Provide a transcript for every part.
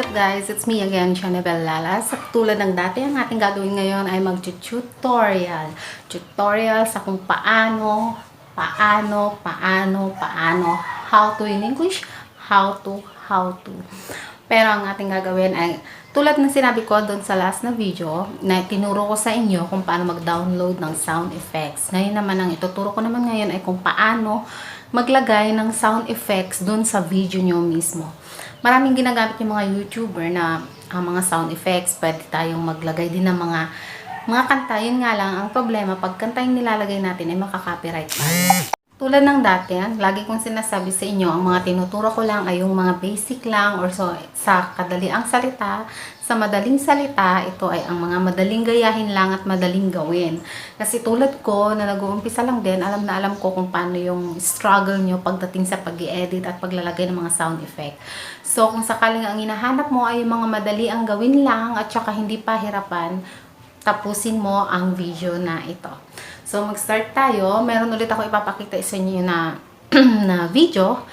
up guys? It's me again, Chanabel Lala. Sa tulad ng dati, ang ating gagawin ngayon ay mag-tutorial. Tutorial sa kung paano, how to in English, how to. Pero ang ating gagawin ay, tulad ng sinabi ko doon sa last na video, na tinuro ko sa inyo kung paano mag-download ng sound effects. Ngayon naman, ang ituturo ko naman ngayon ay kung paano maglagay ng sound effects doon sa video nyo mismo. Maraming ginagamit yung mga YouTuber na mga sound effects. Pwede tayong maglagay din ng mga kanta. Yun nga lang, ang problema, pag kanta yung nilalagay natin ay makaka-copyright tayo. Tulad ng dati, lagi kong sinasabi sa inyo, ang mga tinuturo ko lang ay yung mga basic lang or so, sa kadaliang salita. Sa madaling salita, ito ay ang mga madaling gayahin lang at madaling gawin. Kasi tulad ko, na nag-uumpisa lang din, alam na alam ko kung paano yung struggle nyo pagdating sa pag-i-edit at paglalagay ng mga sound effect. So, kung sakaling ang hinahanap mo ay yung mga madali ang gawin lang at saka hindi pa hirapan, tapusin mo ang video na ito. So, mag-start tayo. Meron ulit ako ipapakita sa inyo na, na video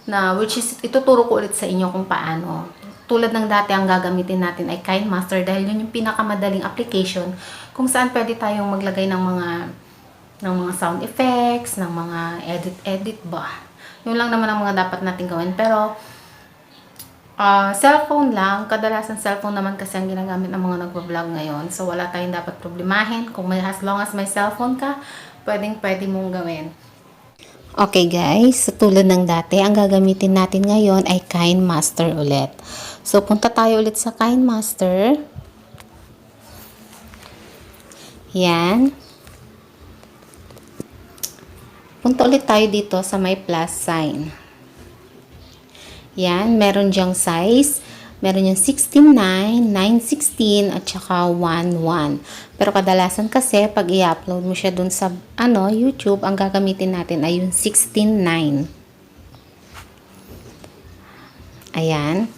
na which is ituturo ko ulit sa inyo kung paano. Tulad ng dati, ang gagamitin natin ay KineMaster dahil yun yung pinakamadaling application kung saan pwede tayong maglagay ng mga sound effects, ng mga edit ba. Yun lang naman ang mga dapat natin gawin. Pero, cellphone lang. Kadalasan cellphone naman kasi ang ginagamit ng mga nagpo-vlog ngayon. So, wala tayong dapat problemahin. Kung as long as may cellphone ka, pwede mong gawin. Okay guys, so tulad ng dati, ang gagamitin natin ngayon ay KineMaster ulit. So, punta tayo ulit sa KineMaster. Yan. Punta ulit tayo dito sa may plus sign. Yan, meron diyang size. Meron yung 16:9, 9:16, at saka 1:1. Pero kadalasan kasi, pag i-upload mo siya dun sa YouTube, ang gagamitin natin ay yung 16:9. Ayan.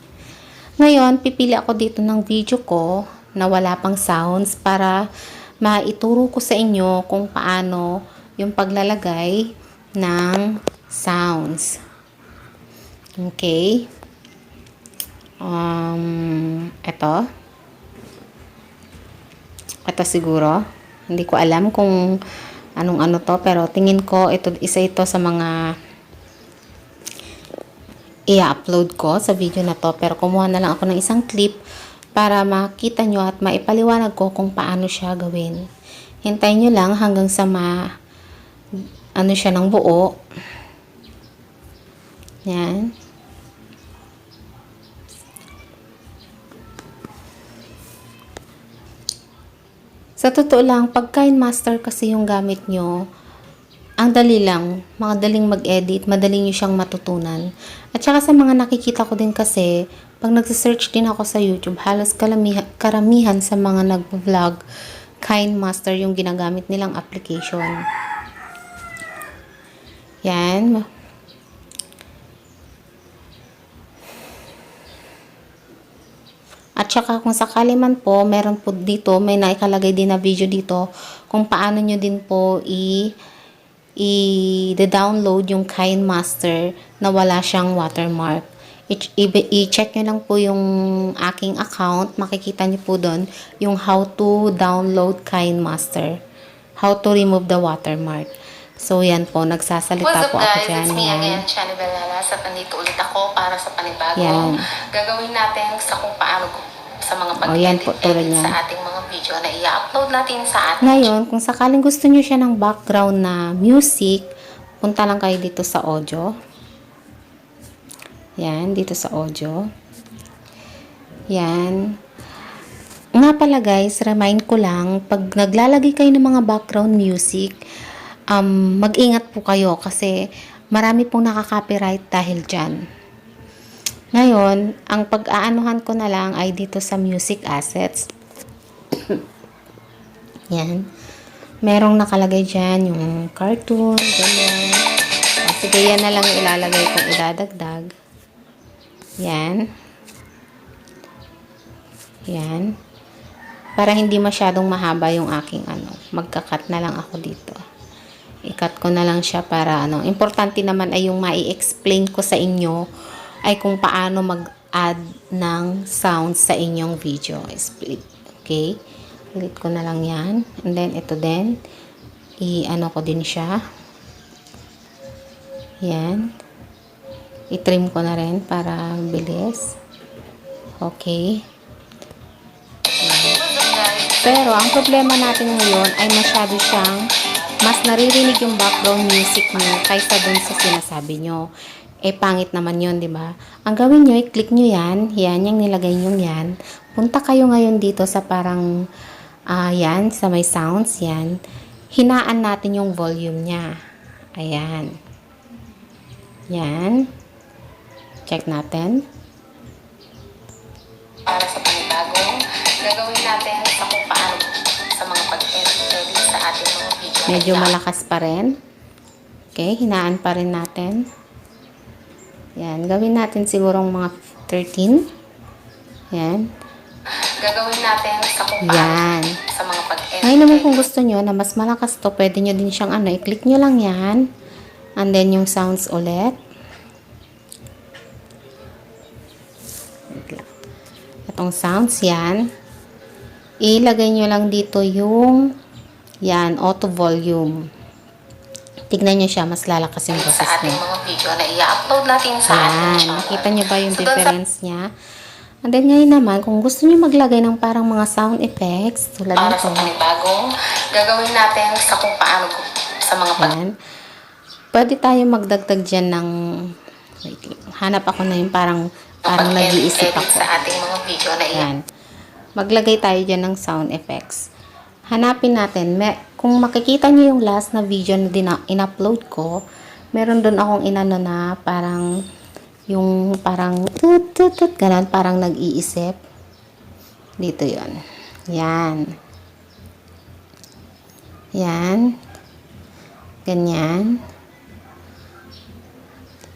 Ngayon, pipili ako dito ng video ko na wala pang sounds para maituro ko sa inyo kung paano yung paglalagay ng sounds. Okay. Ito siguro. Hindi ko alam kung anong to, pero tingin ko isa ito sa mga i-upload ko sa video na to. Pero kumuha na lang ako ng isang clip para makita nyo at maipaliwanag ko kung paano siya gawin. Hintayin nyo lang hanggang sa siya ng buo. Yan. Sa totoo lang, pag KineMaster kasi yung gamit nyo, ang dali lang, madaling mag-edit, madaling nyo siyang matutunan. At saka sa mga nakikita ko din kasi, pag nagsisearch din ako sa YouTube, halos karamihan sa mga nag-vlog, KineMaster yung ginagamit nilang application. Yan. At saka kung sakali man po, meron po dito, may naikalagay din na video dito kung paano nyo din po i-download yung KineMaster na wala siyang watermark. I-check nyo lang po yung aking account. Makikita nyo po doon yung how to download KineMaster. How to remove the watermark. So, yan po. Nagsasalita po ako dyan. It's me again, Chanabel Lala. Sa nandito ulit ako para sa panibagong gagawin natin sa kung paano sa mga pag-edit sa ating mga video na i-upload natin sa ating Ngayon, kung sakaling gusto nyo siya ng background na music, punta lang kayo dito sa audio. Yan, dito sa audio. Yan. Nga pala guys, remind ko lang, pag naglalagay kayo ng mga background music, mag-ingat po kayo kasi marami pong nakaka-copyright dahil dyan. Ngayon, ang pag-aanuhan ko na lang ay dito sa music assets. Yan. Merong nakalagay dyan yung cartoon, ganyan. Sige, yan na lang ilalagay kong idadagdag. Yan. Yan. Para hindi masyadong mahaba yung aking magka-cut na lang ako dito. I-cut ko na lang siya para importante naman ay yung mai-explain ko sa inyo ay kung paano mag-add ng sound sa inyong video. Split. Okay? Split ko na lang yan. And then, ito din. I-ano ko din siya. Yan. I-trim ko na rin para bilis. Okay. Pero, ang problema natin ngayon ay masyado siyang mas naririnig yung background music mo kaysa dun sa sinasabi nyo. Pangit naman yun, di ba? Ang gawin nyo, i-click nyo yan. Yan, yung nilagay nyo yan. Punta kayo ngayon dito sa parang, yan, sa may sounds, yan. Hinaan natin yung volume niya. Ayan. Yan. Check natin. Para sa panibagong gagawin natin sa kung paano sa mga pag-edit sa ating mga video. Medyo malakas pa rin. Okay, hinaan pa rin natin. Yan, gawin natin sigurong mga 13. Yan. Gagawin natin sa kung paano Yan. sa mga pag-edit. Ngayon naman kung gusto nyo na mas malakas to, pwede nyo din siyang i-click nyo lang yan. And then yung sounds ulit. Itong sounds yan. Ilagay nyo lang dito yung yan, auto volume. Tignan nyo siya, mas lalakas yung boses sa ating niya. mga video na i-upload natin sa ating Yan. channel. Nakita nyo ba yung difference niya? And then ngayon naman, kung gusto nyo maglagay ng parang mga sound effects, tulad Para nito. sa panibagong gagawin natin sa kung paano sa mga Yan. Pwede tayo magdagdag dyan ng, wait lang, hanap ako na yung parang nag-iisip ako. sa ating mga video na Yan. Maglagay tayo dyan ng sound effects. Hanapin natin. Kung makikita nyo yung last na video na in-upload ko, meron doon akong inano na parang yung parang tut, ganun, parang nag-iisip. Dito yon. Yan. Yan. Ganyan.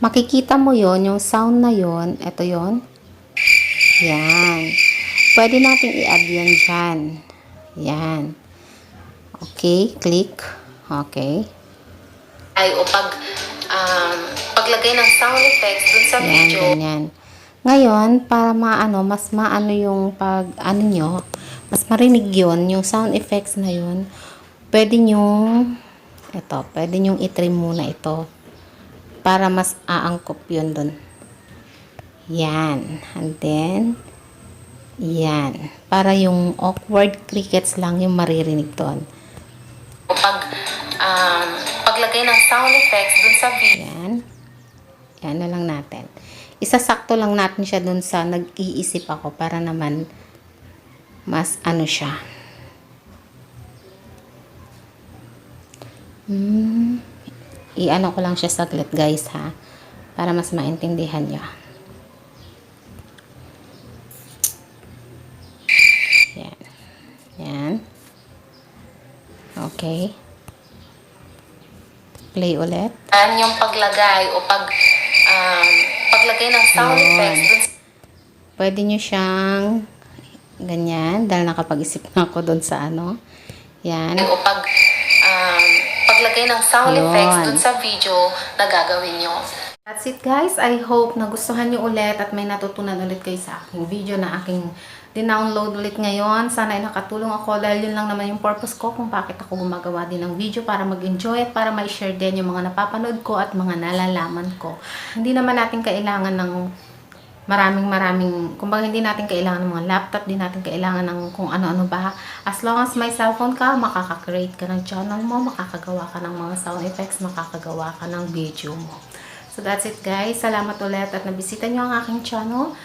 Makikita mo yon yung sound na yon. Ito yon. Yan. Pwede natin i-add yan dyan. Yan. Okay, click. Okay. ay o paglagay ng sound effects dun sa Yan, video. ganyan. Ngayon, para mas maano yung nyo, mas marinig yun, yung sound effects na yun, pwede nyong i-trim muna ito. Para mas aangkop yun dun. Yan. And then, yan. Para yung awkward crickets lang yung maririnig doon. O paglagay ng sound effects dun sa video. Yan. Yan na lang natin. Isasakto lang natin siya dun sa nag-iisip ako para naman mas ano siya. I-ano ko lang siya saglit guys ha. Para mas maintindihan nyo. Yan. Yan. Okay. Play ulit. Yan yung paglagay o paglagay ng sound Yun. effects dun Pwede nyo siyang ganyan. Dahil nakapag-isip na ako doon sa ano. Yan. o paglagay ng sound Yun. effects dun sa video na gagawin nyo. That's it guys. I hope nagustuhan nyo ulit at may natutunan ulit kayo sa aking video na aking dinownload ulit ngayon. Sana ay nakatulong ako dahil yun lang naman yung purpose ko kung bakit ako gumagawa din ng video para mag-enjoy at para ma-share din yung mga napapanood ko at mga nalalaman ko. Hindi naman natin kailangan ng maraming, kumbaga hindi natin kailangan ng mga laptop, hindi natin kailangan ng kung ano-ano ba. As long as may cellphone ka, makaka-create ka ng channel mo, makakagawa ka ng mga sound effects, makakagawa ka ng video mo. So that's it guys. Salamat ulit at nabisita nyo ang aking channel.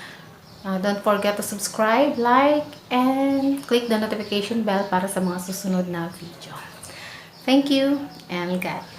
Don't forget to subscribe, like, and click the notification bell para sa mga susunod na video. Thank you and God